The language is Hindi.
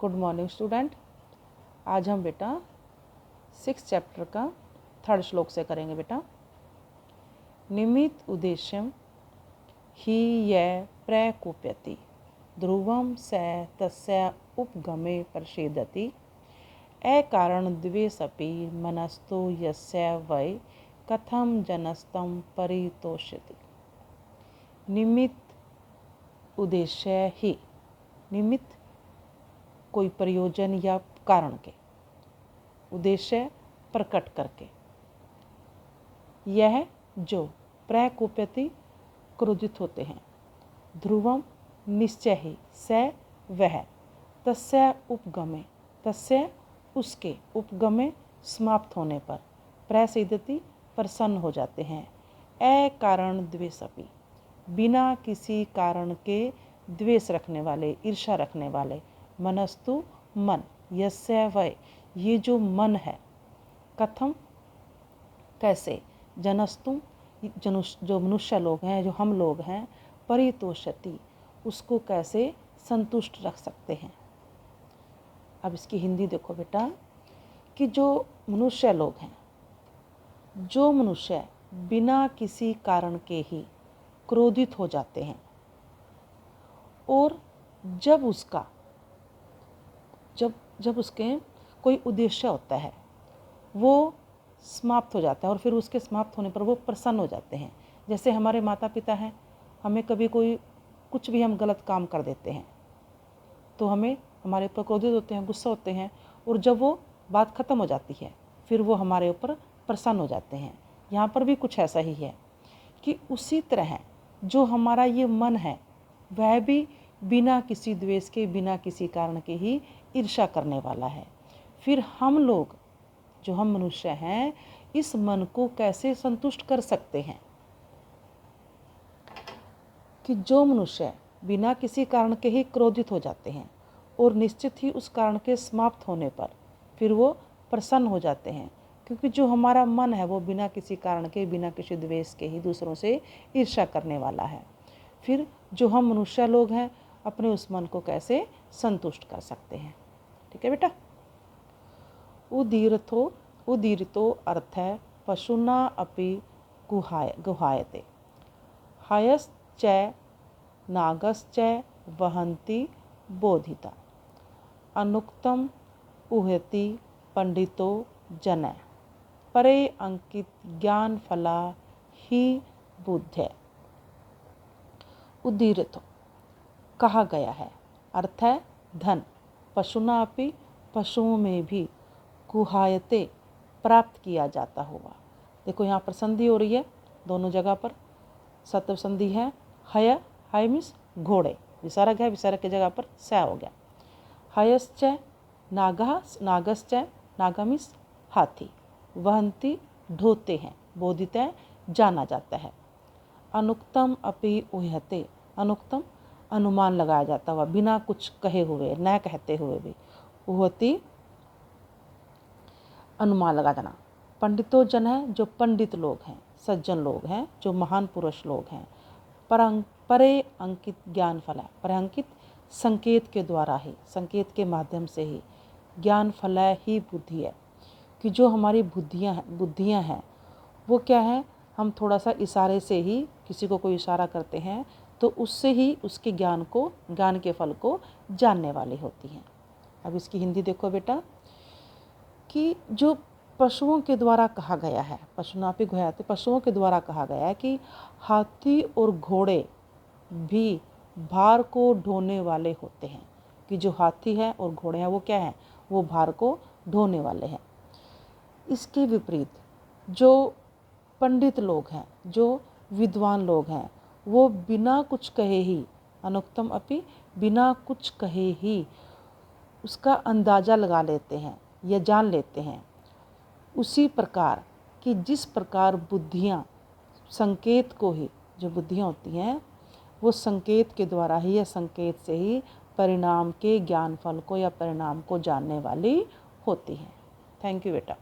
Good morning student. आज हम बेटा 6 चैप्टर का 3rd श्लोक से करेंगे बेटा। निमित्त उद्देश्यम ही यह प्रकोप्यति ध्रुवम स तस्य उपगमे प्रसेदति अकारण द्वेषपि मनस्तु यस्य वै कथम जनस्तम परितोषति। निमित्त उद्देश्य ही, निमित्त कोई प्रयोजन या कारण के, उद्देश्य प्रकट करके, यह जो प्रकोप्यति क्रोधित होते हैं, ध्रुवम निश्चय ही, स वह, तस्य उपगमे, तस्य उसके, उपगमे समाप्त होने पर, प्रसिद्धति प्रसन्न हो जाते हैं, अकारण द्वेषपि बिना किसी कारण के द्वेष रखने वाले, ईर्षा रखने वाले, मनस्तु मन, यस्य वै ये जो मन है, कथम कैसे, जनस्तु जो मनुष्य लोग हैं, जो हम लोग हैं, परितोषति उसको कैसे संतुष्ट रख सकते हैं। अब इसकी हिंदी देखो बेटा कि जो मनुष्य लोग हैं, जो मनुष्य बिना किसी कारण के ही क्रोधित हो जाते हैं और जब उसका जब उसके कोई उद्देश्य होता है वो समाप्त हो जाता है और फिर उसके समाप्त होने पर वो प्रसन्न हो जाते हैं। जैसे हमारे माता पिता हैं, हमें कभी कुछ भी हम गलत काम कर देते हैं तो हमें हमारे ऊपर क्रोधित होते हैं, गुस्सा होते हैं, और जब वो बात ख़त्म हो जाती है फिर वो हमारे ऊपर प्रसन्न हो जाते हैं। यहाँ पर भी कुछ ऐसा ही है कि उसी तरह जो हमारा ये मन है वह भी बिना किसी द्वेष के, बिना किसी कारण के ही ईर्ष्या करने वाला है। फिर हम लोग जो हम मनुष्य हैं इस मन को कैसे संतुष्ट कर सकते हैं कि जो मनुष्य बिना किसी कारण के ही क्रोधित हो जाते हैं और निश्चित ही उस कारण के समाप्त होने पर फिर वो प्रसन्न हो जाते हैं, क्योंकि जो हमारा मन है वो बिना किसी कारण के, बिना किसी द्वेष के ही दूसरों से ईर्ष्या करने वाला है। फिर जो हम मनुष्य लोग हैं अपने उस मन को कैसे संतुष्ट कर सकते हैं। ठीक है बेटा। उदीरितो अर्थ है पशुना अपि गुहायते हयश्च नागश्च वहन्ति बोधिता अनुक्तम उहति पंडितो जन परे अंकित ज्ञान फला ही बुद्धे। उदीरितो कहा गया है, अर्थ है धन, पशुना अपि पशुओं में भी, गुहायते प्राप्त किया जाता हुआ। देखो यहाँ पर संधि हो रही है दोनों जगह पर, सत्व संधि है। हय मीन्स घोड़े, विसर्ग है, विसर्ग की जगह पर स हो गया। हयश्च नागश्च, नागा मीन्स हाथी, वहंती ढोते हैं, बोधित जाना जाता है। अनुक्तम अपि उह्यते, अनुक्तम अनुमान लगाया जाता हुआ, बिना कुछ कहे हुए, न कहते हुए भी, उहति अनुमान लगा जाना। पंडितो जन है जो पंडित लोग हैं, सज्जन लोग हैं, जो महान पुरुष लोग हैं। परे अंकित ज्ञान फल है, परे अंकित संकेत के द्वारा ही, संकेत के माध्यम से ही, ज्ञान फल ही बुद्धि है कि जो हमारी बुद्धियाँ हैं वो क्या है, हम थोड़ा सा इशारे से ही किसी को कोई इशारा करते हैं तो उससे ही उसके ज्ञान के फल को जानने वाली होती हैं। अब इसकी हिंदी देखो बेटा कि जो पशुओं के द्वारा कहा गया है, पशुनापि गुहायते, पशुओं के द्वारा कहा गया है कि हाथी और घोड़े भी भार को ढोने वाले होते हैं, कि जो हाथी है और घोड़े हैं वो क्या हैं, वो भार को ढोने वाले हैं। इसके विपरीत जो पंडित लोग हैं, जो विद्वान लोग हैं, वो बिना कुछ कहे ही, अनुक्तम अपि बिना कुछ कहे ही उसका अंदाज़ा लगा लेते हैं या जान लेते हैं। उसी प्रकार कि जिस प्रकार बुद्धियाँ संकेत को ही, जो बुद्धियाँ होती हैं वो संकेत के द्वारा ही या संकेत से ही परिणाम के ज्ञान फल को या परिणाम को जानने वाली होती हैं। थैंक यू बेटा।